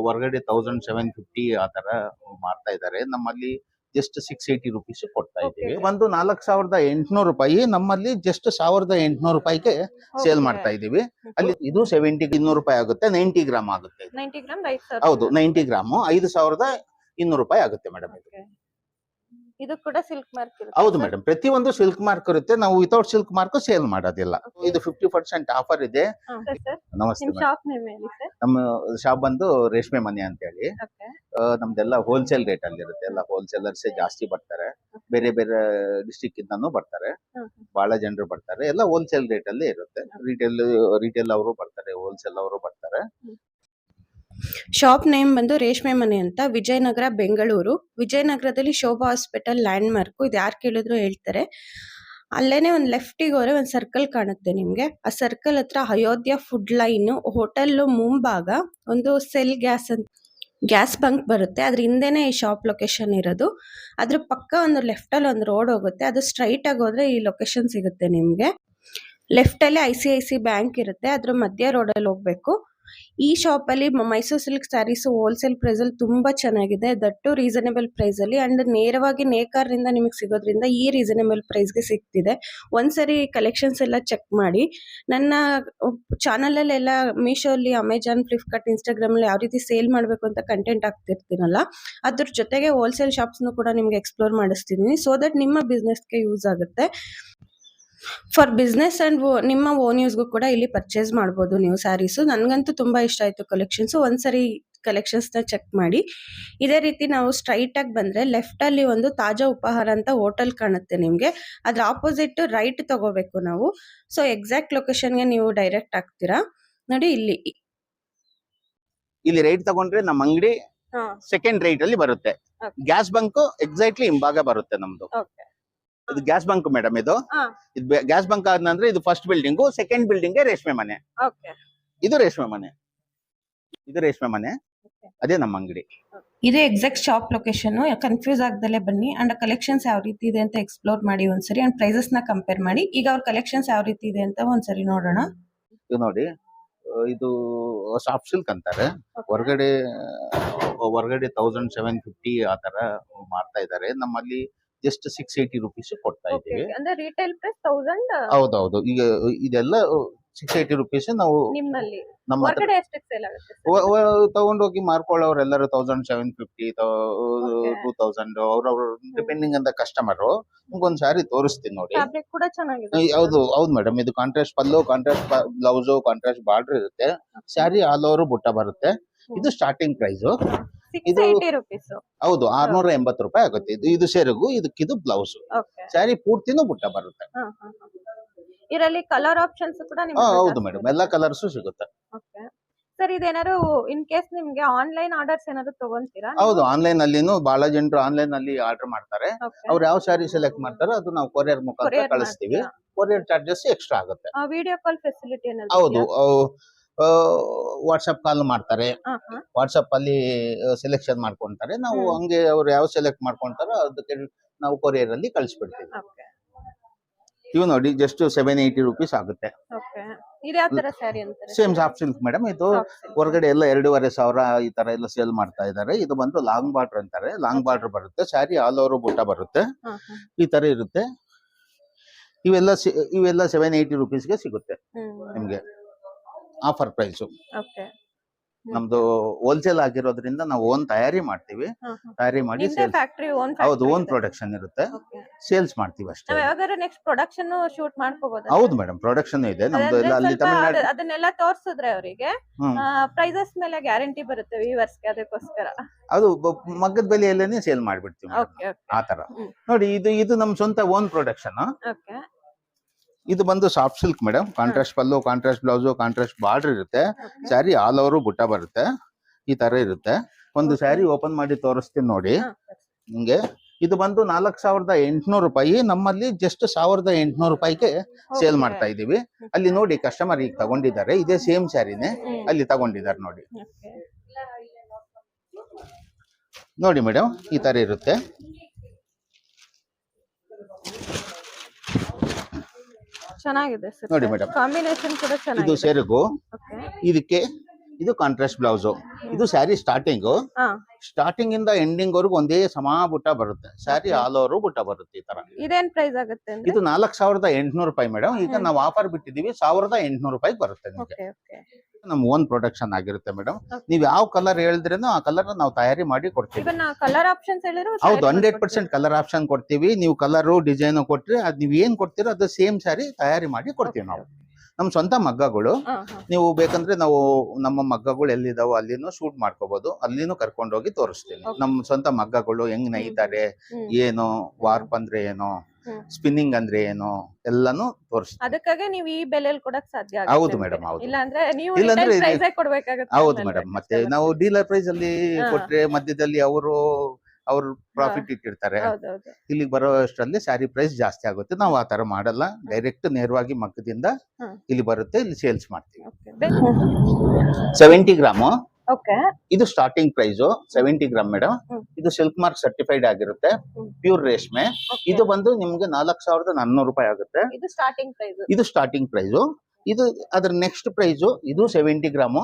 ಹೊರಗಡೆ 1750 ಆ ತರ ಮಾಡ್ತಾ ಇದ್ದಾರೆ. ನಮ್ಮಲ್ಲಿ ಜಸ್ಟ್ 680 ರುಪೀಸ್ ಕೊಡ್ತಾ ಇದ್ದೀವಿ. ಒಂದು 4800 ರೂಪಾಯಿ, ನಮ್ಮಲ್ಲಿ ಜಸ್ಟ್ 1800 ರೂಪಾಯಿಗೆ ಸೇಲ್ ಮಾಡ್ತಾ ಇದೀವಿ. ಅಲ್ಲಿ ಇದು 70 200 ರೂಪಾಯಿ ಆಗುತ್ತೆ, 90 ಗ್ರಾಮ್ ಆಗುತ್ತೆ. 90 ಗ್ರಾಮ್ ಹೌದು, 90 ಗ್ರಾಮ್ 5200 ರೂಪಾಯಿ ಆಗುತ್ತೆ ಮೇಡಮ್. ಇದು ಕೂಡ ಸಿಲ್ಕ್ ಮಾರ್ಕ್ ಇರುತ್ತೆ. ಹೌದು ಮೇಡಮ್, ಪ್ರತಿಯೊಂದು ಸಿಲ್ಕ್ ಮಾರ್ಕ್ ಇರುತ್ತೆ. ನಾವು ವಿತೌಟ್ ಸಿಲ್ಕ್ ಮಾರ್ಕ್ ಸೇಲ್ ಮಾಡೋದಿಲ್ಲ. ಇದು 50% ಆಫರ್ ಇದೆ. ನಮಸ್ತೆ ಮೇಡಮ್. ನಮ್ಮ ಶಾಪ್ ಬಂದು ರೇಷ್ಮೆ ಮನೆ ಅಂತ ಹೇಳಿ. ನಮ್ದೆಲ್ಲ ಹೋಲ್ಸೇಲ್ ರೇಟ್ ಅಲ್ಲಿ ಇರುತ್ತೆ. ಎಲ್ಲ ಹೋಲ್ಸೇಲರ್ಸ್ ಜಾಸ್ತಿ ಬರ್ತಾರೆ, ಬೇರೆ ಬೇರೆ ಡಿಸ್ಟ್ರಿಕ್ಟ್ ಇಂದಾನು ಬರ್ತಾರೆ, ಬಹಳ ಜನರು ಬರ್ತಾರೆ. ಎಲ್ಲ ಹೋಲ್ಸೇಲ್ ರೇಟ್ ಅಲ್ಲಿ ಇರುತ್ತೆ. ರಿಟೇಲ್ ಅವರು ಬರ್ತಾರೆ, ಹೋಲ್ಸೇಲ್ ಅವರು ಬರ್ತಾರೆ. ಶಾಪ್ ನೇಮ್ ಬಂದು ರೇಷ್ಮೆ ಮನೆ ಅಂತ, ವಿಜಯನಗರ, ಬೆಂಗಳೂರು. ವಿಜಯನಗರದಲ್ಲಿ ಶೋಭಾ ಹಾಸ್ಪಿಟಲ್ ಲ್ಯಾಂಡ್ ಮಾರ್ಕ್. ಇದು ಯಾರು ಕೇಳಿದ್ರು ಹೇಳ್ತಾರೆ. ಅಲ್ಲೇನೆ ಒಂದು ಲೆಫ್ಟಿಗೆ ಹೋದ್ರೆ ಒಂದು ಸರ್ಕಲ್ ಕಾಣುತ್ತೆ ನಿಮ್ಗೆ. ಆ ಸರ್ಕಲ್ ಹತ್ರ ಅಯೋಧ್ಯ ಫುಡ್ ಲೈನ್ ಹೋಟೆಲ್ ಮುಂಭಾಗ ಒಂದು ಸೆಲ್ ಗ್ಯಾಸ್ ಬಂಕ್ ಬರುತ್ತೆ. ಅದ್ರ ಹಿಂದೆನೆ ಈ ಶಾಪ್ ಲೊಕೇಶನ್ ಇರೋದು. ಅದ್ರ ಪಕ್ಕ ಒಂದು ಲೆಫ್ಟ್ ಅಲ್ಲಿ ಒಂದು ರೋಡ್ ಹೋಗುತ್ತೆ. ಅದು ಸ್ಟ್ರೈಟ್ ಆಗಿ ಹೋದ್ರೆ ಈ ಲೊಕೇಶನ್ ಸಿಗುತ್ತೆ ನಿಮ್ಗೆ. ಲೆಫ್ಟ್ ಅಲ್ಲಿ ICICI ಬ್ಯಾಂಕ್ ಇರುತ್ತೆ, ಅದ್ರ ಮಧ್ಯ ರೋಡ್ ಅಲ್ಲಿ ಹೋಗ್ಬೇಕು. ಈ ಶಾಪ್ ಅಲ್ಲಿ Mysore silk saris wholesale price ಅಲ್ಲಿ ತುಂಬಾ ಚೆನ್ನಾಗಿದೆ, ದಟ್ಟು ರೀಸನೇಬಲ್ ಪ್ರೈಸ್ ಅಲ್ಲಿ. ಅಂಡ್ ನೇರವಾಗಿ ನೇಕಾರರಿಂದ ನಿಮಗೆ ಸಿಗೋದ್ರಿಂದ ಈ ರೀಸನೇಬಲ್ ಪ್ರೈಸ್ ಗೆ ಸಿಗ್ತಿದೆ. ಒಂದ್ಸರಿ ಕಲೆಕ್ಷನ್ಸ್ ಎಲ್ಲ ಚೆಕ್ ಮಾಡಿ. ನನ್ನ ಚಾನಲ್ ಅಲ್ಲೆಲ್ಲ ಮೀಶೋ ಅಲ್ಲಿ, ಅಮೆಜಾನ್, ಫ್ಲಿಪ್ಕಾರ್ಟ್, ಇನ್ಸ್ಟಾಗ್ರಾಮ್ ಅಲ್ಲಿ ಯಾವ ರೀತಿ ಸೇಲ್ ಮಾಡಬೇಕು ಅಂತ ಕಂಟೆಂಟ್ ಹಾಕ್ತಿರ್ತೀನಲ್ಲ, ಅದ್ರ ಜೊತೆಗೆ ಹೋಲ್ಸೇಲ್ ಶಾಪ್ಸ್ ಕೂಡ ನಿಮ್ಗೆ ಎಕ್ಸ್ಪ್ಲೋರ್ ಮಾಡಿಸ್ತಿದ್ದೀನಿ. ಸೊ ದಟ್ ನಿಮ್ಮ ಬಿಸ್ನೆಸ್ಗೆ ಯೂಸ್ ಆಗುತ್ತೆ. ಫಾರ್ ಬಿಸ್ನೆಸ್ ಅಂಡ್ ನಿಮ್ಮ ಓನ್ ಯೂಸ್ಗೂ ಕೂಡ ಇಲ್ಲಿ ಪರ್ಚೇಸ್ ಮಾಡ್ಬೋದು ನೀವು ಸ್ಯಾರೀಸ್. ನನ್ಗಂತೂ ತುಂಬಾ ಇಷ್ಟ ಆಯ್ತು ಕಲೆಕ್ಷನ್ಸ್. ಒಂದ್ಸರಿ ಕಲೆಕ್ಷನ್ಸ್ ನ ಚೆಕ್ ಮಾಡಿ. ಇದೇ ರೀತಿ ನಾವು ಸ್ಟ್ರೈಟ್ ಆಗಿ ಬಂದ್ರೆ ಲೆಫ್ಟ್ ಅಲ್ಲಿ ಒಂದು ತಾಜಾ ಉಪಹಾರ ಅಂತ ಹೋಟೆಲ್ ಕಾಣುತ್ತೆ ನಿಮ್ಗೆ. ಅದ್ರ ಆಪೋಸಿಟ್ ರೈಟ್ ತಗೋಬೇಕು ನಾವು. ಸೊ ಎಕ್ಸಾಕ್ಟ್ ಲೊಕೇಶನ್ಗೆ ನೀವು ಡೈರೆಕ್ಟ್ ಆಗ್ತೀರಾ ನೋಡಿ. ಇಲ್ಲಿ ರೈಟ್ ತಗೊಂಡ್ರೆ ನಮ್ಮ ಅಂಗಡಿ ಸೆಕೆಂಡ್ ರೈಟ್ ಅಲ್ಲಿ ಬರುತ್ತೆ. ಗ್ಯಾಸ್ ಬಂಕ್ ಎಕ್ಸಾಕ್ಟ್ಲಿ ಹಿಂಭಾಗ ಬರುತ್ತೆ ನಮ್ದು. ಇದು ಗ್ಯಾಸ್ ಬಂಕ್ ಮೇಡಮ್. ಇದು ಗ್ಯಾಸ್ ಬಂಕ್ ಆದ್ನಂದ್ರೆ ಇದು ಫಸ್ಟ್ ಬಿಲ್ಡಿಂಗ್, ಸೆಕೆಂಡ್ ಬಿಲ್ಡಿಂಗ್ ರೇಷ್ಮೆ ಮನೆ. ಇದು ರೇಷ್ಮೆ ಮನೆ, ಇದು ರೇಷ್ಮೆ ಮನೆ, ಅದೇ ನಮ್ಮ ಅಂಗಡಿ. ಇದು ಎಕ್ಸಾಕ್ಟ್ ಶಾಪ್ ಲೊಕೇಶನ್. ಕನ್ಫ್ಯೂಸ್ ಆಗ್ದಲೆ ಬನ್ನಿ. ಅಂಡ್ ಕಲೆಕ್ಷನ್ಸ್ ಯಾವ ರೀತಿ ಇದೆ ಅಂತ ಎಕ್ಸ್ಪ್ಲೋರ್ ಮಾಡಿ ಒಂದ್ಸರಿ. ಅಂಡ್ ಪ್ರೈಸಸ್ ನ ಕಂಪೇರ್ ಮಾಡಿ. ಈಗ ಅವ್ರ ಕಲೆಕ್ಷನ್ಸ್ ಯಾವ ರೀತಿ ಇದೆ ಅಂತ ಒಂದ್ಸರಿ ನೋಡೋಣ. ಇದು ನೋಡಿ, ಇದು ಸಾಫ್ಟ್ ಸಿಲ್ಕ್ ಅಂತಾರೆ. ಹೊರಗಡೆ 1750 ಆ ತರ ಮಾಡ್ತಾ ಇದ್ದಾರೆ. ನಮ್ಮಲ್ಲಿ ಜಸ್ಟ್ 680 ರುಪೀಸ್ ಕೊಡ್ತಾ ಇದ್ದೀವಿ. ಅಂದ್ರೆ ರಿಟೇಲ್ ಪ್ರೈಸ್ 1000. ಹೌದೌದು, ಈಗ ಇದೆಲ್ಲ 680 ರುಪೀಸ್. ನಾವು ನಮ್ಮ ಹೊರಗಡೆ ಎಷ್ಟಕ್ಕೆ ಸೇಲ್ ಆಗುತ್ತೆ? ತಗೊಂಡೋಗಿ ಮಾರ್ಕೊಳ್ಳೋರೆಲ್ಲರೂ 1750, 2000 ಅವ್ರವ್ರ ಡಿಪೆಂಡಿಂಗ್ ಅಂತ ಕಸ್ಟಮರ್. ನಿಮ್ಗೊಂದ್ ಸಾರಿ ತೋರಿಸ್ತೀನಿ ನೋಡಿ. ಫ್ಯಾಬ್ರಿಕ್ ಕೂಡ ಚೆನ್ನಾಗಿದೆ. ಹೌದು ಮೇಡಮ್, ಇದು ಕಾಂಟ್ರಾಸ್ಟ್ ಪಲ್ಲು, ಕಾಂಟ್ರಾಸ್ಟ್ ಬ್ಲೌಸ್, ಕಾಂಟ್ರಾಸ್ಟ್ ಬಾರ್ಡರ್ ಇರುತ್ತೆ. ಸ್ಯಾರಿ ಆಲ್ ಓವರ್ ಬುಟ್ಟ ಬರುತ್ತೆ. ಇದು ಸ್ಟಾರ್ಟಿಂಗ್ ಪ್ರೈಸ್. ಇದು ಹೌದು 680 ರೂಪಾಯಿ ಆಗುತ್ತೆ. ಇದು ಸೆರಗು, ಇದಕ್ಕಿದು ಬ್ಲೌಸ್. ಸ್ಯಾರಿ ಪೂರ್ತಿನೂ ಬುಟ್ಟ ಬರುತ್ತೆ. ಇದರಲ್ಲಿ ಕಲರ್ ಆಪ್ಷನ್ಸ್ ಕೂಡ ಹೌದು ಮೇಡಮ್, ಎಲ್ಲಾ ಕಲರ್ಸ್ ಸಿಗುತ್ತೆ. ಸರ್, ಇದೇನಾದ್ರು ಇನ್ ಕೇಸ್ ನಿಮ್ಗೆ ಆನ್ಲೈನ್ ಆರ್ಡರ್ಸ್ ಏನಾದ್ರು ತಗೊಂತೀರಾ? ಹೌದು, ಆನ್ಲೈನ್ ಅಲ್ಲಿನೂ ಬಹಳ ಜನರು ಆನ್ಲೈನ್ ಅಲ್ಲಿ ಆರ್ಡರ್ ಮಾಡ್ತಾರೆ. ಅವ್ರು ಯಾವ ಸ್ಯಾರಿ ಸೆಲೆಕ್ಟ್ ಮಾಡ್ತಾರೋ ಅದು ನಾವು ಕೊರಿಯರ್ ಮುಖಾಂತರ ಕಳಿಸ್ತೀವಿ. ಕೊರಿಯರ್ ಚಾರ್ಜಸ್ ಎಕ್ಸ್ಟ್ರಾ ಆಗುತ್ತೆ. ವಿಡಿಯೋ ಕಾಲ್ ಫೆಸಿಲಿಟಿ ಏನಾದ್ರು? ಹೌದು, ವಾಟ್ಸ್ಆಪ್ ಕಾಲ್ ಮಾಡ್ತಾರೆ. ವಾಟ್ಸ್ಆಪ್ ಅಲ್ಲಿ ಸೆಲೆಕ್ಷನ್ ಮಾಡ್ಕೊಂತಾರೆ. ನಾವು ಹಂಗೆ ಅವ್ರು ಯಾವ ಸೆಲೆಕ್ಟ್ ಮಾಡ್ಕೊಂತಾರೋ ಅದಕ್ಕೆ ನಾವು ಕೊರಿಯರ್ ಅಲ್ಲಿ ಕಳಿಸ್ಬಿಡ್ತೀವಿ. ಇವು ನೋಡಿ, ಜಸ್ಟ್ 780 ರುಪೀಸ್ ಆಗುತ್ತೆ. Same soft silk madam. ಇದು ಹೊರಗಡೆ ಎಲ್ಲ 2500 ಈ ತರ ಎಲ್ಲ ಸೇಲ್ ಮಾಡ್ತಾ ಇದ್ದಾರೆ. ಇದು ಬಂದು ಲಾಂಗ್ ಬಾರ್ಡರ್ ಅಂತಾರೆ. ಲಾಂಗ್ ಬಾರ್ಡರ್ ಬರುತ್ತೆ. ಸ್ಯಾರಿ ಆಲ್ ಓವರ್ ಬುಟ್ಟ ಬರುತ್ತೆ. ಈ ತರ ಇರುತ್ತೆ. ಇವೆಲ್ಲ 780 ರುಪೀಸ್ಗೆ ಸಿಗುತ್ತೆ ನಿಮ್ಗೆ. Offer price. ನಮ್ದು ಹೋಲ್ಸೇಲ್ ಆಗಿರೋದ್ರಿಂದ ನಾವು ಓನ್ ತಯಾರಿ ಮಾಡ್ತೀವಿ. ತಯಾರಿ ಮಾಡಿ ಹೌದು, ಓನ್ ಪ್ರೊಡಕ್ಷನ್ ಇರುತ್ತೆ. ಸೇಲ್ಸ್ ಮಾಡ್ತೀವಿ ಅಷ್ಟೇ. ಹೌದು ಮೇಡಮ್, ಪ್ರೊಡಕ್ಷನ್ ಇದೆ ನಮ್ದು. ಅಲ್ಲಿ ತಮಿಳ್ನಾಡು ಅದನ್ನೆಲ್ಲ ತೋರಿಸಿದ್ರೆ ಅವರಿಗೆ ಪ್ರೈಸಸ್ ಮೇಲೆ ಗ್ಯಾರಂಟಿ ಬರುತ್ತೆ ವ್ಯೂವರ್ಸ್ಗೆ. ಅದಕ್ಕೋಸ್ಕರ ಅದು ಮಗ್ಗದ ಬೆಲೆಯಲ್ಲೇನೆ ಸೇಲ್ ಮಾಡ್ಬಿಡ್ತೀವಿ ಆತರ. ನೋಡಿ, ಇದು ನಮ್ ಸ್ವಂತ ಓನ್ ಪ್ರೊಡಕ್ಷನ್. ಇದು ಬಂದು ಸಾಫ್ಟ್ ಸಿಲ್ಕ್ ಮೇಡಮ್. ಕಾಂಟ್ರಾಸ್ಟ್ ಪಲ್ಲು, ಕಾಂಟ್ರಾಸ್ಟ್ ಬ್ಲೌಸ್, ಕಾಂಟ್ರಾಸ್ಟ್ ಬಾರ್ಡರ್ ಇರುತ್ತೆ. ಸ್ಯಾರಿ ಆಲ್ ಓವರ್ ಬುಟ್ಟ ಬರುತ್ತೆ. ಈ ತರ ಇರುತ್ತೆ. ಒಂದು ಸ್ಯಾರಿ ಓಪನ್ ಮಾಡಿ ತೋರಿಸ್ತೀನಿ ನೋಡಿ ನಿಮ್ಗೆ. ಇದು ಬಂದು 4800 ರೂಪಾಯಿ. ನಮ್ಮಲ್ಲಿ ಜಸ್ಟ್ 1800 ರೂಪಾಯಿಗೆ ಸೇಲ್ ಮಾಡ್ತಾ ಇದೀವಿ. ಅಲ್ಲಿ ನೋಡಿ, ಕಸ್ಟಮರ್ ಈಗ ತಗೊಂಡಿದ್ದಾರೆ. ಇದೇ ಸೇಮ್ ಸ್ಯಾರಿನೇ ಅಲ್ಲಿ ತಗೊಂಡಿದ್ದಾರೆ ನೋಡಿ. ನೋಡಿ ಮೇಡಮ್, ಈ ತರ ಇರುತ್ತೆ. ಚೆನ್ನಾಗಿದೆ ನೋಡಿ ಮೇಡಮ್, ಕಾಂಬಿನೇಷನ್ ಕೂಡ ಚೆನ್ನಾಗಿದೆ. ಇದು ಸೆರಗು. ಇದಕ್ಕೆ ಇದು ಕಾಂಟ್ರಾಸ್ಟ್ ಬ್ಲೌಸ್. ಇದು ಸ್ಯಾರಿ ಸ್ಟಾರ್ಟಿಂಗ್ ಇಂದ ಎಂಡಿಂಗ್ ವರೆಗೂ ಒಂದೇ ಸಮ ಬುಟ್ಟ ಬರುತ್ತೆ. ಸ್ಯಾರಿ ಆಲ್ ಓವರ್ ಬುಟ್ಟ ಬರುತ್ತೆ ಈ ತರ. ಇದೇನ್ ಪ್ರೈಸ್ ಆಗುತ್ತೆ? ಇದು 4800 ರೂಪಾಯಿ ಮೇಡಮ್. ಈಗ ನಾವು ಆಫರ್ ಬಿಟ್ಟಿದೀವಿ 1800 ರೂಪಾಯಿ ಬರುತ್ತೆ ನಿಮಗೆ. ನಮ್ ಓನ್ ಪ್ರೊಡಕ್ಷನ್ ಆಗಿರುತ್ತೆ ಮೇಡಮ್. ನೀವ್ ಯಾವ ಕಲರ್ ಹೇಳಿದ್ರೇನು ಆ ಕಲರ್ ನಾವು ತಯಾರಿ ಮಾಡಿ ಕೊಡ್ತೀವಿ. ಕಲರ್ ಆಪ್ಷನ್ಸ್ ಹೌದು, 100% ಕಲರ್ ಆಪ್ಷನ್ ಕೊಡ್ತೀವಿ. ನೀವು ಕಲರ್ ಡಿಸೈನ್ ಕೊಟ್ರೆ ಅದ್ ನೀವ್ ಏನ್ ಕೊಡ್ತೀರೋ ಅದು ಸೇಮ್ ಸ್ಯಾರಿ ತಯಾರಿ ಮಾಡಿ ಕೊಡ್ತೀವಿ ನಾವು. ನಮ್ ಸ್ವಂತ ಮಗ್ಗಗಳು. ನೀವು ಬೇಕಂದ್ರೆ ನಾವು ನಮ್ಮ ಮಗ್ಗಗಳು ಎಲ್ಲಿದಾವೋ ಅಲ್ಲಿನೂ ಶೂಟ್ ಮಾಡ್ಕೋಬಹುದು, ಅಲ್ಲಿನೂ ಕರ್ಕೊಂಡು ಹೋಗಿ ತೋರಿಸ್ತೀನಿ. ನಮ್ ಸ್ವಂತ ಮಗ್ಗಗಳು ಹೆಂಗ್ ನೈತಾರೆ, ಏನು ವಾರ್ಪ್ ಅಂದ್ರೆ ಏನು, ಸ್ಪಿನ್ನಿಂಗ್ ಅಂದ್ರೆ ಏನು ಎಲ್ಲಾನು ತೋರಿಸ್ತೀನಿ. ಅದಕ್ಕಾಗಿ ನೀವು ಈ ಬೆಲೆಯಲ್ಲಿ ಕೊಡಕ್ ಸಾಧ್ಯ? ಹೌದು ಮೇಡಮ್, ಹೌದು. ಇಲ್ಲಾಂದ್ರೆ ನೀವು ಇಲ್ಲಾಂದ್ರೆ ಪ್ರೈಸ್ ಕೊಡ್ಬೇಕಾಗುತ್ತೆ. ಹೌದು ಮೇಡಮ್, ಮತ್ತೆ ನಾವು ಡೀಲರ್ ಪ್ರೈಸ್ ಅಲ್ಲಿ ಕೊಟ್ರೆ ಮಧ್ಯದಲ್ಲಿ ಅವರು ಪ್ರಾಫಿಟ್ ಇಟ್ಟಿರ್ತಾರೆ. ಇಲ್ಲಿಗೆ ಬರೋ ಅಷ್ಟರಲ್ಲಿ ಸ್ಯಾರಿ ಪ್ರೈಸ್ ಜಾಸ್ತಿ ಆಗುತ್ತೆ. ನಾವು ಆ ತರ ಮಾಡಲ್ಲ, ಡೈರೆಕ್ಟ್ ನೇರವಾಗಿ ಮಗ್ಗದಿಂದ ಇಲ್ಲಿ ಬರುತ್ತೆ, ಇಲ್ಲಿ ಸೇಲ್ಸ್ ಮಾಡ್ತೀವಿ. 70 ಗ್ರಾಮ್ ಇದು ಸ್ಟಾರ್ಟಿಂಗ್ ಪ್ರೈಸ್. 70 gram madam. ಇದು ಸಿಲ್ಕ್ ಮಾರ್ಕ್ ಸರ್ಟಿಫೈಡ್ ಆಗಿರುತ್ತೆ, ಪ್ಯೂರ್ ರೇಷ್ಮೆ. ಇದು ಬಂದು ನಿಮ್ಗೆ 4400 ರೂಪಾಯಿ ಆಗುತ್ತೆ. ಇದು ಸ್ಟಾರ್ಟಿಂಗ್ ಪ್ರೈಸ್. ಇದು ಅದ್ರ ನೆಕ್ಸ್ಟ್ ಪ್ರೈಸ್. ಇದು 70 ಗ್ರಾಮ್.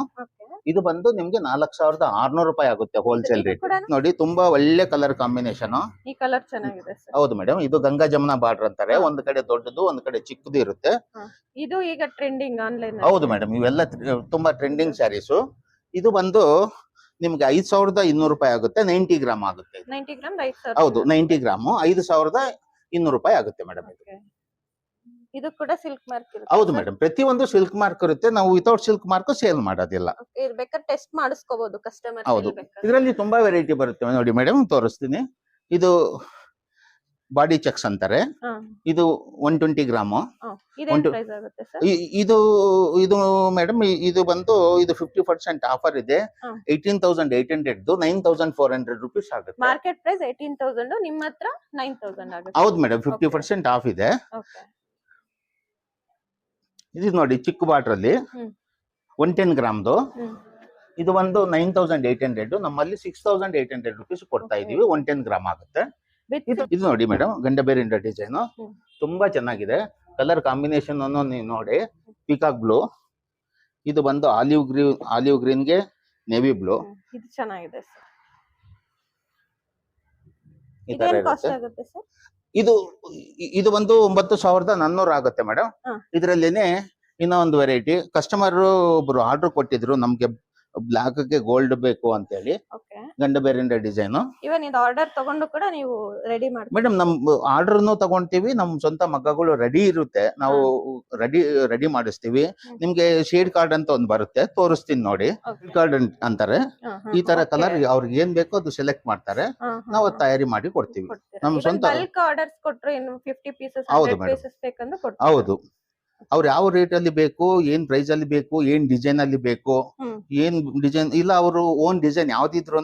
ಇದು ಬಂದು ನಿಮ್ಗೆ 4600 ರೂಪಾಯಿ ಆಗುತ್ತೆ ಹೋಲ್ಸೇಲ್ ರೇಟ್. ನೋಡಿ, ತುಂಬಾ ಒಳ್ಳೆ ಕಲರ್ ಕಾಂಬಿನೇಷನ್. ಈ ಕಲರ್ ಚೆನ್ನಾಗಿದೆ. ಹೌದು ಮೇಡಮ್, ಇದು ಗಂಗಾ ಜಮುನಾ ಬಾರ್ಡರ್ ಅಂತಾರೆ. ಒಂದ್ ಕಡೆ ದೊಡ್ಡದು, ಒಂದ್ ಕಡೆ ಚಿಕ್ಕದು ಇರುತ್ತೆ. ಇದು ಈಗ ಟ್ರೆಂಡಿಂಗ್ ಆನ್ಲೈನ್. ಹೌದು ಮೇಡಮ್, ಇವೆಲ್ಲ ತುಂಬಾ ಟ್ರೆಂಡಿಂಗ್ ಸ್ಯಾರೀಸ್. ಇದು ಬಂದು ನಿಮ್ಗೆ 5200 ರೂಪಾಯಿ ಆಗುತ್ತೆ. 90 ಗ್ರಾಮ್ ಆಗುತ್ತೆ. 90 ಗ್ರಾಮ್ ಹೌದು, 90 ಗ್ರಾಮ್ 5200 ರೂಪಾಯಿ ಆಗುತ್ತೆ ಮೇಡಮ್. ಇದು ಕೂಡ ಸಿಲ್ಕ್ ಮಾರ್ಕ್ ಇರುತ್ತೆ. ಹೌದು ಮೇಡಮ್, ಪ್ರತಿಯೊಂದು ಸಿಲ್ಕ್ ಮಾರ್ಕ್ ಇರುತ್ತೆ. ನಾವು ವಿತೌಟ್ ಸಿಲ್ಕ್ ಮಾರ್ಕ್ ಸೇಲ್ ಮಾಡೋದಿಲ್ಲ. ಬೇಕಾದ್ರೆ ಟೆಸ್ಟ್ ಮಾಡಿಸ್ಕೋಬಹುದು ಕಸ್ಟಮರ್. ಹೌದು, ಇದರಲ್ಲಿ ತುಂಬಾ ವೆರೈಟಿ ಬರುತ್ತೆ ನೋಡಿ ಮೇಡಮ್, ತೋರಿಸ್ತೀನಿ. ಇದು ಬಾಡಿ ಚೆಕ್ಸ್ ಅಂತಾರೆ. ಇದು 120 ಗ್ರಾಮ್. ಇದು ಮೇಡಮ್, ಇದು ಬಂದು ಇದು 50% ಆಫರ್ ಇದೆ. 18,800 9,400 ರೂಪೀಸ್ ಆಗುತ್ತೆ. ಮಾರ್ಕೆಟ್ ಪ್ರೈಸ್ 18,000, ನಿಮ್ಮ ಹತ್ರ 9,000 ಆಗುತ್ತೆ. ಹೌದು ಮೇಡಮ್, 50% ಆಫ್ ಇದೆ. ಇದು ನೋಡಿ, ಚಿಕ್ಕ ಬಾರ್ಡರ್ ಅಲ್ಲಿ 110 ಗ್ರಾಮ್ದು. ಇದು ಒಂದು 9,800, ನಮ್ಮಲ್ಲಿ 6,800 ರೂಪೀಸ್ ಕೊಡ್ತಾ ಇದೀವಿ. 110 ಗ್ರಾಮ್ ಆಗುತ್ತೆ. ಇದು ನೋಡಿ ಮೇಡಮ್, ಗಂಡಬೇರಿಂದ ಡಿಸೈನ್ ತುಂಬಾ ಚೆನ್ನಾಗಿದೆ. ಕಲರ್ ಕಾಂಬಿನೇಷನ್ ಅನ್ನು ನೀವು ನೋಡಿ, ಪಿಕಾಕ್ ಬ್ಲೂ. ಇದು ಬಂದು ಆಲಿವ್ ಗ್ರೀನ್ ಗೆ ನೇವಿ ಬ್ಲೂ. ಇದು ಚೆನ್ನಾಗಿದೆ ಸರ್. ಈ ತರ ಇರುತ್ತೆ. ಇದು ಬಂದು 9400 ಆಗುತ್ತೆ ಮೇಡಮ್. ಇದರಲ್ಲೇನೆ ಇನ್ನೂ ಒಂದು ವೆರೈಟಿ. ಕಸ್ಟಮರ್ ಒಬ್ರು ಆರ್ಡರ್ ಕೊಟ್ಟಿದ್ರು, ನಮ್ಗೆ ಬ್ಲಾಕ್ ಗೆ ಗೋಲ್ಡ್ ಬೇಕು ಅಂತ ಹೇಳಿ. ಗಂಡಬೇರಿಂದ ಡಿಸೈನ್. ಇವನ್ ಇದು ಆರ್ಡರ್ ತಗೊಂಡು ಕೂಡ ನೀವು ರೆಡಿ ಮಾಡ್ತೀವಿ ಮೇಡಮ್. ನಮ್ ಆರ್ಡರ್ನು ತಗೊಂತೀವಿ, ನಮ್ ಸ್ವಂತ ಮಗ್ಗಗಳು ರೆಡಿ ಇರುತ್ತೆ, ನಾವು ರೆಡಿ ಮಾಡಿಸ್ತೀವಿ. ನಿಮ್ಗೆ ಶೇಡ್ ಕಾರ್ಡ್ ಅಂತ ಒಂದು ಬರುತ್ತೆ, ತೋರಿಸ್ತೀನಿ ನೋಡಿ. ಶೇಡ್ ಕಾರ್ಡ್ ಅಂತಾರೆ. ಈ ತರ ಕಲರ್ ಅವ್ರಿಗೆ ಏನ್ ಬೇಕೋ ಅದು ಸೆಲೆಕ್ಟ್ ಮಾಡ್ತಾರೆ, ನಾವು ತಯಾರಿ ಮಾಡಿ ಕೊಡ್ತೀವಿ. ನಮ್ ಸ್ವಂತ ಬಲ್ಕ್ ಆರ್ಡರ್ಸ್ ಕೊಟ್ರೆ 50 ಪೀಸಸ್ 100 ಪೀಸಸ್ ಬೇಕಂದ್ರೆ ಕೊಡ್ತೀವಿ. ಹೌದು, ಅವ್ರು ಯಾವ ರೇಟ್ ಅಲ್ಲಿ ಬೇಕು, ಏನ್ ಪ್ರೈಸ್ ಅಲ್ಲಿ ಬೇಕು, ಏನ್ ಡಿಸೈನ್ ಅಲ್ಲಿ ಬೇಕು, ಏನ್ ಡಿಸೈನ್ ಇಲ್ಲ, ಅವರು ಓನ್ ಡಿಸೈನ್ ಯಾವ್ದಿದ್ರು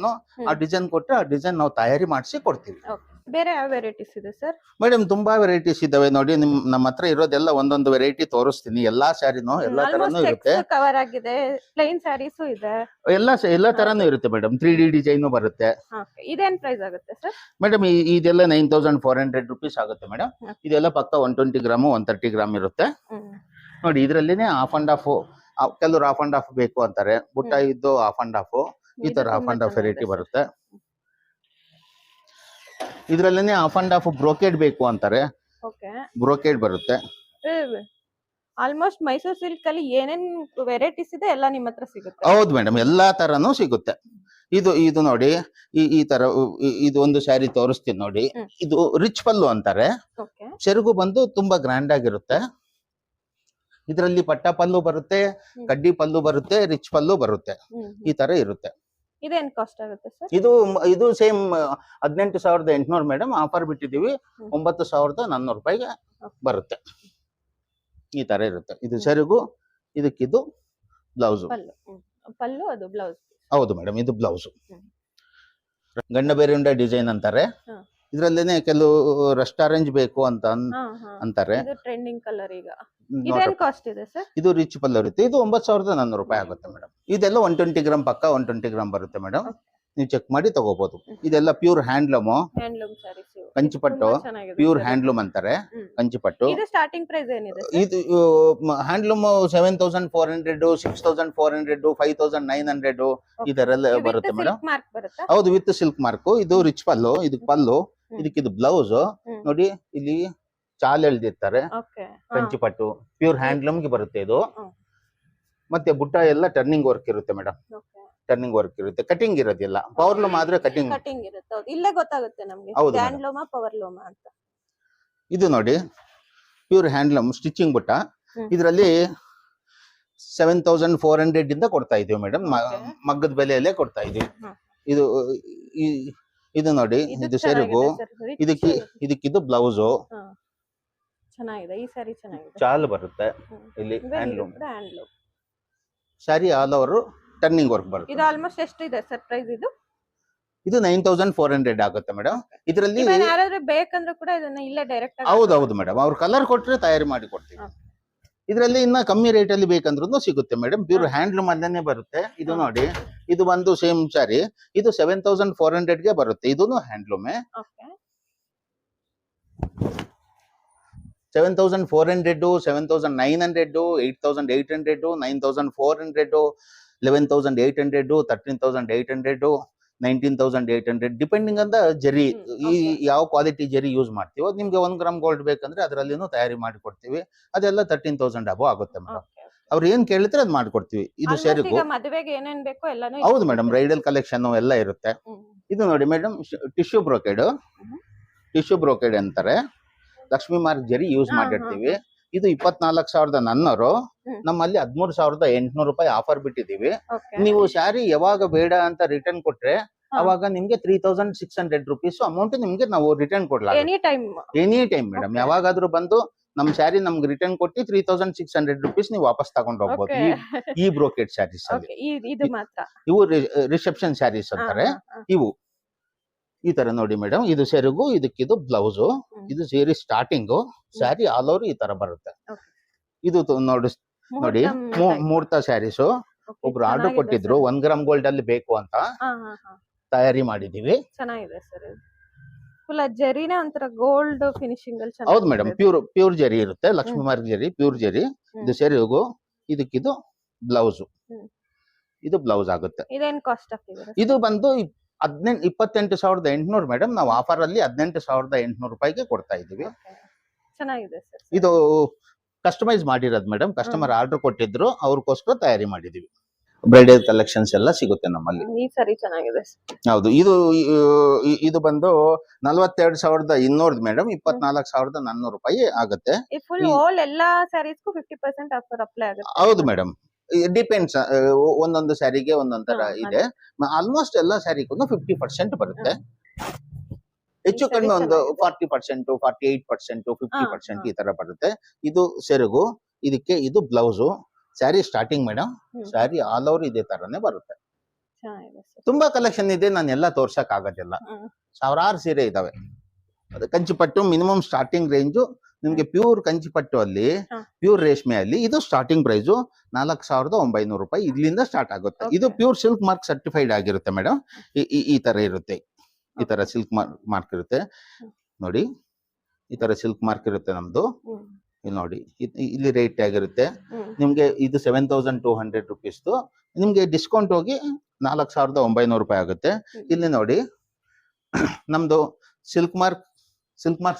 ಆ ಡಿಸೈನ್ ಕೊಟ್ರೆ ಆ ಡಿಸೈನ್ ನಾವು ತಯಾರಿ ಮಾಡಿಸಿ ಕೊಡ್ತೀವಿ. ಬೇರೆ ಯಾವ ವೆರೈಟೀಸ್ ಇದೆ ಸರ್? ಮೇಡಮ್, ತುಂಬಾ ವೆರೈಟೀಸ್ ಇದಾವೆ ನೋಡಿ. ನಮ್ಮ ಹತ್ರ ಇರೋದೆಲ್ಲ ಒಂದೊಂದು ವೆರೈಟಿ ತೋರಿಸ್ತೀನಿ. ಎಲ್ಲಾ ಸ್ಯಾರಿನೂ ಎಲ್ಲಾ ತರಾನು ಇರುತ್ತೆ. ಕವರ್ ಆಗಿದೆ, ಪ್ಲೇನ್ ಸ್ಯಾರೀಸ್ ಇದೆ, ಎಲ್ಲಾ ತರಾನು ಇರುತ್ತೆ ಮೇಡಮ್. 3D ಡಿಸೈನ್ ಬರುತ್ತೆ. ಇದೇನ್ ಪ್ರೈಸ್ ಆಗುತ್ತೆ ಸರ್? ಮೇಡಮ್, ಇದೆಲ್ಲ 9,400 ರೂಪೀಸ್ ಆಗುತ್ತೆ ಮೇಡಮ್. ಇದೆಲ್ಲ ಪಕ್ಕ 120 ಗ್ರಾಮ್ 130 ಗ್ರಾಮ್ ಇರುತ್ತೆ ನೋಡಿ. ಇದ್ರಲ್ಲಿನೇ ಹಾಫ್ ಅಂಡ್ ಹಾಫ್, ಕೆಲವರು ಹಾಫ್ ಅಂಡ್ ಹಾಫ್ ಬೇಕು ಅಂತಾರೆ. ಬುಟ್ಟ ಇದ್ದು ಹಾಫ್ ಅಂಡ್ ಹಾಫ್, ಈ ತರ ಹಾಫ್ ಅಂಡ್ ಹಾಫ್ ವೆರೈಟಿ ಬರುತ್ತೆ. ಇದ್ರಲ್ಲೇನೆ ಹಾಫ್ ಅಂಡ್ ಹಾಫ್ ಬ್ರೋಕೆಡ್ ಬೇಕು ಅಂತಾರೆ, ಬ್ರೋಕೆಡ್ ಬರುತ್ತೆ. ಆಲ್ಮೋಸ್ಟ್ ಮೈಸೂರು ಸಿಲ್ಕ್ ಅಲ್ಲಿ ಏನೇನ್ ವೆರೈಟೀಸ್ ಇದೆ ಎಲ್ಲ ನಿಮ್ಮ ಹತ್ರ ಸಿಗುತ್ತೆ? ಹೌದು ಮೇಡಮ್, ಎಲ್ಲಾ ತರಾನು ಸಿಗುತ್ತೆ. ಇದು ನೋಡಿ, ಈ ತರ ಇದು ಒಂದು ಸ್ಯಾರಿ ತೋರಿಸ್ತೀನಿ ನೋಡಿ. ಇದು ರಿಚ್ ಪಲ್ಲು ಅಂತಾರೆ. ಸೆರಗು ಬಂದು ತುಂಬಾ ಗ್ರ್ಯಾಂಡ್ ಆಗಿರುತ್ತೆ. ಇದರಲ್ಲಿ ಪಟ್ಟ ಪಲ್ಲು ಬರುತ್ತೆ, ಕಡ್ಡಿ ಪಲ್ಲು ಬರುತ್ತೆ, ರಿಚ್ ಪಲ್ಲು ಬರುತ್ತೆ. ಈ ತರ ಇರುತ್ತೆ. ಇದೇನ್ ಕಾಸ್ಟ್ ಆಗುತ್ತೆ ಸರ್? ಇದು ಸೇಮ್ 18,800 ಮೇಡಮ್. ಆಫರ್ ಬಿಟ್ಟಿದೀವಿ 9,400 ರೂಪಾಯಿಗೆ ಬರುತ್ತೆ. ಈ ತರ ಇರುತ್ತೆ. ಇದು ಸೆರಗು, ಇದಕ್ಕಿದು ಬ್ಲೌಸ್. ಪಲ್ಲು ಅದು ಬ್ಲೌಸ್. ಹೌದು ಮೇಡಮ್, ಇದು ಬ್ಲೌಸ್. ಗಂಡಬೇರಿಂದ ಡಿಸೈನ್ ಅಂತಾರೆ. ಇದ್ರಲ್ಲೇನೆ ಕೆಲವು ರೆಸ್ಟಾರೆಂಟ್ ಬೇಕು ಅಂತ ಅಂತಾರೆ. Trending colour. ಈಗ ಇದೇನ್ ಕಾಸ್ಟ್ ಇದೆ ಸರ್? ಇದು ರಿಚ್ ಪಲ್ಲು ಇರುತ್ತೆ. ಇದು 9,400 ರೂಪಾಯಿ ಆಗುತ್ತೆ ಮೇಡಮ್. ಇದೆಲ್ಲ 120 ಗ್ರಾಮ್ ಪಕ್ಕ 120 ಗ್ರಾಮ್ ಬರುತ್ತೆ ಮೇಡಮ್. ನೀವು ಚೆಕ್ ಮಾಡಿ ತಗೋಬಹುದು. ಇದೆಲ್ಲ ಪ್ಯೂರ್ ಹ್ಯಾಂಡ್ಲೂಮ್ ಸ್ಯಾರೀಸ್. ಕಂಚಿಪಟ್ಟು ತುಂಬಾ ಚೆನ್ನಾಗಿದೆ ಪ್ಯೂರ್ sir. ಹ್ಯಾಂಡ್ಲೂಮ್ ಅಂತಾರೆ. ಹ್ಮ್. ಕಂಚಿಪಟ್ಟು ಇದು ಸ್ಟಾರ್ಟಿಂಗ್ ಪ್ರೈಸ್ ಏನಿದೆ sir? ಇದು ಹ್ಯಾಂಡ್ಲೂಮ್ 7400, 6400, 5900 ಈ ತರ ಎಲ್ಲ ಬರುತ್ತೆ ಮೇಡಮ್. ಮಾರ್ಕ್ ಬರುತ್ತಾ? ಹೌದು, ವಿತ್ ಸಿಲ್ಕ್ ಮಾರ್ಕ್. ಇದು ರಿಚ್ ಪಲ್ಲು, ಇದಕ್ಕೆ ಪಲ್ಲು, ಇದಕ್ಕಿದು ಬ್ಲೌಸ್ ಹ್ಮ್. ನೋಡಿ. ಇಲ್ಲಿ ಚಾಲ್ ಎಳ್ದಿರ್ತಾರೆ. ಓಕೆ. ಕಂಚಿಪಟ್ಟು ಪ್ಯೂರ್ ಹ್ಯಾಂಡ್ಲೂಮ್ ಗೆ ಬರುತ್ತೆ ಇದು. ಹ್ಮ್. ಮತ್ತೆ ಬುಟ್ಟ ಎಲ್ಲ ಟರ್ನಿಂಗ್ ವರ್ಕ್ ಇರುತ್ತೆ ಮೇಡಮ್. ಓಕೆ. ಟರ್ನಿಂಗ್ ವರ್ಕ್ ಇರುತ್ತೆ, ಕಟಿಂಗ್ ಇರೋದಿಲ್ಲ. ಪವರ್ ಲೂಮ್ ಆದ್ರೆ ಕಟಿಂಗ್. ಕಟಿಂಗ್ ಇರುತ್ತೆ. ಹೌದು, ಇಲ್ಲೇ ಗೊತ್ತಾಗುತ್ತೆ ನಮ್ಗೆ ಹೌದು ಹ್ಯಾಂಡ್ madam. ಲೂಮಾ ಪವರ್ ಲೂಮಾ ಅಂತ. ಇದು ನೋಡಿ ಪ್ಯೂರ್ ಹ್ಯಾಂಡ್ಲೂಮ್ ಸ್ಟಿಚಿಂಗ್ ಬುಟ್ಟ. ಹ್ಮ್. ಇದರಲ್ಲಿ 7400 ಇಂದ ಕೊಡ್ತಾ ಇದೀವಿ ಮೇಡಮ್. Okay. ಮಗ್ಗದ ಬೆಲೆಯಲ್ಲೇ ಕೊಡ್ತಾ ಇದೀವಿ. ಹ್ಮ್. ಇದು ಇದು ನೋಡಿ, ಇದು ಸೆರಗು, ಚೆನ್ನಾಗಿದೆ sir. ಇದಕ್ಕಿದು ಬ್ಲೌಸು. ಹಾ. ಚೆನ್ನಾಗಿದೆ, ಈ ಸ್ಯಾರಿ ಚೆನ್ನಾಗಿದೆ. ಚಾಲ್ ಬರುತ್ತೆ ಹ್ಮ್. ಇಲ್ಲಿ handloom. Handloom. Sari all over turning work ಬರುತ್ತೆ. ಇದು ಆಲ್ಮೋಸ್ಟ್ ಎಷ್ಟಿದೆ ಸರ್ ಪ್ರೈಸ್ ಇದು? ಇದು 9400 ಆಗುತ್ತೆ ಮೇಡಮ್. ಇದರಲ್ಲಿ ಇವನ್ ಯಾರಾದ್ರೂ ಬೇಕಂದ್ರೂ ಕೂಡ ಇದನ್ನ ಇಲ್ಲೇ ಡೈರೆಕ್ಟ್ ಆಗಿ ಹೌದೌದು ಮೇಡಮ್, ಅವ್ರ ಕಲರ್ ಕೊಟ್ರೆ ತಯಾರಿ ಮಾಡಿ ಕೊಡ್ತೀವಿ. Okay. ಇದರಲ್ಲಿ ಇನ್ನ ಕಮ್ಮಿ ರೇಟ್ ಅಲ್ಲಿ ಬೇಕಂದ್ರೂ ಸಿಗುತ್ತೆ ಮೇಡಮ್. ಪ್ಯೂರ್ ಹ್ಯಾಂಡ್ಲೂಮ್ ಅಲ್ಲೇ ಬರುತ್ತೆ. ಇದು ನೋಡಿ, ಇದು ಬಂದು ಸೇಮ್ ಸ್ಯಾರಿ. ಇದು 7400 ಗೆ ಬರುತ್ತೆ. ಇದೂನು ಹ್ಯಾಂಡ್ಲೂಮೇ. ಓಕೆ. 7400, 7900, 8800, 9400, 11800, 13800, 19800, ಡಿಪೆಂಡಿಂಗ್ ಆನ್ ದ ಜರಿ. ಈ ಯಾವ ಕ್ವಾಲಿಟಿ ಜರಿ ಯೂಸ್ ಮಾಡ್ತೀವೋ. ನಿಮ್ಗೆ 1 ಗ್ರಾಮ್ ಗೋಲ್ಡ್ ಬೇಕಂದ್ರೆ ಅದರಲ್ಲಿನೂ ತಯಾರಿ ಮಾಡಿ ಕೊಡ್ತೀವಿ. ಅದೆಲ್ಲ 13000 ಅಬೋ ಆಗುತ್ತೆ ಮೇಡಮ್. ಅವ್ರು ಏನ್ ಕೇಳ್ತಾರೆ ಅದ್ ಮಾಡ್ಕೊಡ್ತೀವಿ. ಇದು ಸೆರಗು. ಈಗ ಮದುವೆಗೆ ಏನೇನ್ ಬೇಕೋ ಎಲ್ಲಾನು ಹೌದು ಮೇಡಮ್, ಬ್ರೈಡಲ್ ಕಲೆಕ್ಷನ್ ಎಲ್ಲ ಇರುತ್ತೆ. ಇದು ನೋಡಿ madam, tissue brocade. Tissue brocade ಅಂತಾರೆ. ಲಕ್ಷ್ಮಿ ಮಾರ್ಕ್ ಜರಿ ಯೂಸ್ ಮಾಡಿರ್ತೀವಿ. ಇದು 24,400. ನಮ್ಮಲ್ಲಿ 13,800 ರೂಪಾಯಿ ಆಫರ್ ಬಿಟ್ಟಿದೀವಿ. ನೀವು ಸ್ಯಾರಿ ಯಾವಾಗ ಬೇಡ ಅಂತ ರಿಟರ್ನ್ ಕೊಟ್ರೆ ಅವಾಗ ನಿಮ್ಗೆ 3600 ರುಪೀಸ್ ಅಮೌಂಟ್ ನಿಮ್ಗೆ ನಾವು ರಿಟರ್ನ್ ಕೊಡ್ಲಾಗ. ಎನಿ ಟೈಮ್ ಮೇಡಮ್, ಯಾವಾಗಾದ್ರೂ ಬಂದು ನಮ್ ಸ್ಯಾರಿ ನಮ್ಗೆ ರಿಟರ್ನ್ ಕೊಟ್ಟು 3600 ರುಪೀಸ್ ನೀವು ವಾಪಸ್ ತಗೊಂಡು ಹೋಗ್ಬೋದು. ಈ ಬ್ರೋಕೆಡ್ ಸ್ಯಾರೀಸ್ ಅಲ್ಲಿ ಇದು ಮಾತ್ರ. ಇವು ರಿಸೆಪ್ಷನ್ ಸ್ಯಾರೀಸ್ ಅಂತಾರೆ. ಇವು ಈ ತರ ನೋಡಿ ಮೇಡಮ್, ಇದು ಸೆರಗು, ಇದಕ್ಕಿದು ಬ್ಲೌಸು. ಇದು ಸೇರಿ ಸ್ಟಾರ್ಟಿಂಗು. ಸ್ಯಾರಿ ಆಲ್ ಓವರ್ ಈ ತರ ಬರುತ್ತೆ. ಇದು ನೋಡಿ ಮುಹೂರ್ತ ಸ್ಯಾರೀಸು. ಒಬ್ರು ಆರ್ಡರ್ ಕೊಟ್ಟಿದ್ರು 1 ಗ್ರಾಮ್ ಗೋಲ್ಡ್ ಅಲ್ಲಿ ಬೇಕು ಅಂತ, ತಯಾರಿ ಮಾಡಿದೀವಿ. ಚೆನ್ನಾಗಿದೆ ಸರ್. ಫುಲ್ ಜರಿನೇ ಒಂಥರ ಗೋಲ್ಡ್ ಫಿನಿಶಿಂಗ್ ಅಲ್ಲಿ. ಹೌದು ಮೇಡಮ್, ಪ್ಯೂರ್ ಜರಿ ಇರುತ್ತೆ. ಲಕ್ಷ್ಮಿ ಮಾರ್ಕ್ ಜರಿ, ಪ್ಯೂರ್ ಜರಿ. ಇದು ಸೆರಗು, ಇದಕ್ಕಿದು ಬ್ಲೌಸು. ಇದು ಬ್ಲೌಸ್ ಆಗುತ್ತೆ. ಇದೇನ್ ಕಾಸ್ಟ್ ಆಗ್ತಿದೆ? ಇದು ಬಂದು 28,800 ಮೇಡಮ್. ನಾವು ಆಫರ್ ಅಲ್ಲಿ 18,800 ರೂಪಾಯಿಗೆ ಕೊಡ್ತಾ ಇದೀವಿ. ಚೆನ್ನಾಗಿದೆ ಸರ್. ಇದು ಕಸ್ಟಮೈಸ್ ಮಾಡಿರೋದು ಮೇಡಮ್. ಕಸ್ಟಮರ್ ಆರ್ಡರ್ ಕೊಟ್ಟಿದ್ರು, ಅವ್ರಿಗೋಸ್ಕರ ತಯಾರಿ ಮಾಡಿದೀವಿ. ಬ್ರೈಡಲ್ ಕಲೆಕ್ಷನ್ಸ್ ಎಲ್ಲ ಸಿಗುತ್ತೆ ನಮ್ಮಲ್ಲಿ. ಈ ಸರಿ ಚೆನ್ನಾಗಿದೆ. ಹೌದು, ಇದು ಬಂದು 42,200 ಮೇಡಮ್. 24,400 ರೂಪಾಯಿ ಆಗುತ್ತೆ. ಫುಲ್ ಆಲ್ ಎಲ್ಲಾ ಸ್ಯಾರೀಸ್ಗೂ 50% ಆಫರ್ ಅಪ್ಲೈ ಆಗುತ್ತೆ. ಹೌದು ಮೇಡಮ್, ಡಿಪೆಂಡ್ಸ್. ಒಂದೊಂದು ಸ್ಯಾರಿಗೆ ಒಂದೊಂದ್ ತರ ಇದೆ. ಆಲ್ಮೋಸ್ಟ್ ಎಲ್ಲಾ ಸ್ಯಾರಿಗೂ 50% ಬರುತ್ತೆ. ಹೆಚ್ಚು ಕಡಿಮೆ ಒಂದು 40%, 48%, 50% ಈ ತರ ಬರುತ್ತೆ. ಇದು ಸೆರಗು, ಇದಕ್ಕೆ ಇದು blouse. Sari starting madam. Sari all over ಇದೇ ತರನೇ ಬರುತ್ತೆ. ತುಂಬಾ ಕಲೆಕ್ಷನ್ ಇದೆ, ನಾನು ಎಲ್ಲ ತೋರ್ಸಕ್ ಆಗೋದಿಲ್ಲ. ಸಾವಿರಾರು ಸೀರೆ ಇದಾವೆ. ಕಂಚಿಪಟ್ಟು ಮಿನಿಮಮ್ ಸ್ಟಾರ್ಟಿಂಗ್ ರೇಂಜು ನಿಮ್ಗೆ ಪ್ಯೂರ್ ಕಂಚಿಪಟ್ಟು ಅಲ್ಲಿ, ಪ್ಯೂರ್ ರೇಷ್ಮೆ ಅಲ್ಲಿ ಇದು ಸ್ಟಾರ್ಟಿಂಗ್ ಪ್ರೈಸ್ 4,900 ರೂಪಾಯಿ ಇಲ್ಲಿಂದ ಸ್ಟಾರ್ಟ್ ಆಗುತ್ತೆ. ಇದು ಪ್ಯೂರ್ ಸಿಲ್ಕ್ ಮಾರ್ಕ್ ಸರ್ಟಿಫೈಡ್ ಆಗಿರುತ್ತೆ ಮೇಡಮ್. ಈ ತರ ಇರುತ್ತೆ. ಈ ತರ ಸಿಲ್ಕ್ ಮಾರ್ಕ್ ಇರುತ್ತೆ ನೋಡಿ. ಈ ತರ ಸಿಲ್ಕ್ ಮಾರ್ಕ್ ಇರುತ್ತೆ ನಮ್ದು. ಇಲ್ಲಿ ನೋಡಿ, ಇಲ್ಲಿ ರೇಟ್ ಆಗಿರುತ್ತೆ ನಿಮ್ಗೆ. ಇದು 7,200 ರುಪೀಸ್. ನಿಮ್ಗೆ ಡಿಸ್ಕೌಂಟ್ ಹೋಗಿ 4,900 ರೂಪಾಯಿ ಆಗುತ್ತೆ. ಇಲ್ಲಿ ನೋಡಿ, ನಮ್ದು silk mark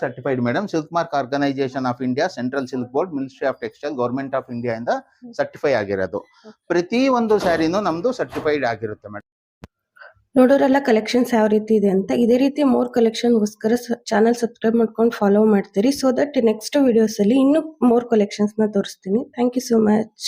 certified madam. Silk mark organisation of India, central silk board, ministry of textile, government of India ಇಂದ ಸರ್ಟಿಫೈ ಆಗಿರೋದು. ಪ್ರತಿ ಒಂದು ಸ್ಯಾರಿನೂ ನಮ್ದು ಸರ್ಟಿಫೈಡ್ ಆಗಿರುತ್ತೆ ಮೇಡಮ್. ನೋಡೋರೆಲ್ಲ ಕಲೆಕ್ಷನ್ಸ್ ಯಾವ ರೀತಿ ಇದೆ ಅಂತ. ಇದೇ ರೀತಿ ಮೋರ್ ಕಲೆಕ್ಷನ್ಗೋಸ್ಕರ ಚಾನಲ್ ಸಬ್ಸ್ಕ್ರೈಬ್ ಮಾಡ್ಕೊಂಡು ಫಾಲೋ ಮಾಡ್ತೀರಿ. ಸೊ ದಟ್ ನೆಕ್ಸ್ಟ್ ವಿಡಿಯೋಸ್ ಅಲ್ಲಿ ಇನ್ನೂ ಮೋರ್ ಕಲೆಕ್ಷನ್ಸ್ ನ ತೋರಿಸ್ತೀನಿ. Thank you so much.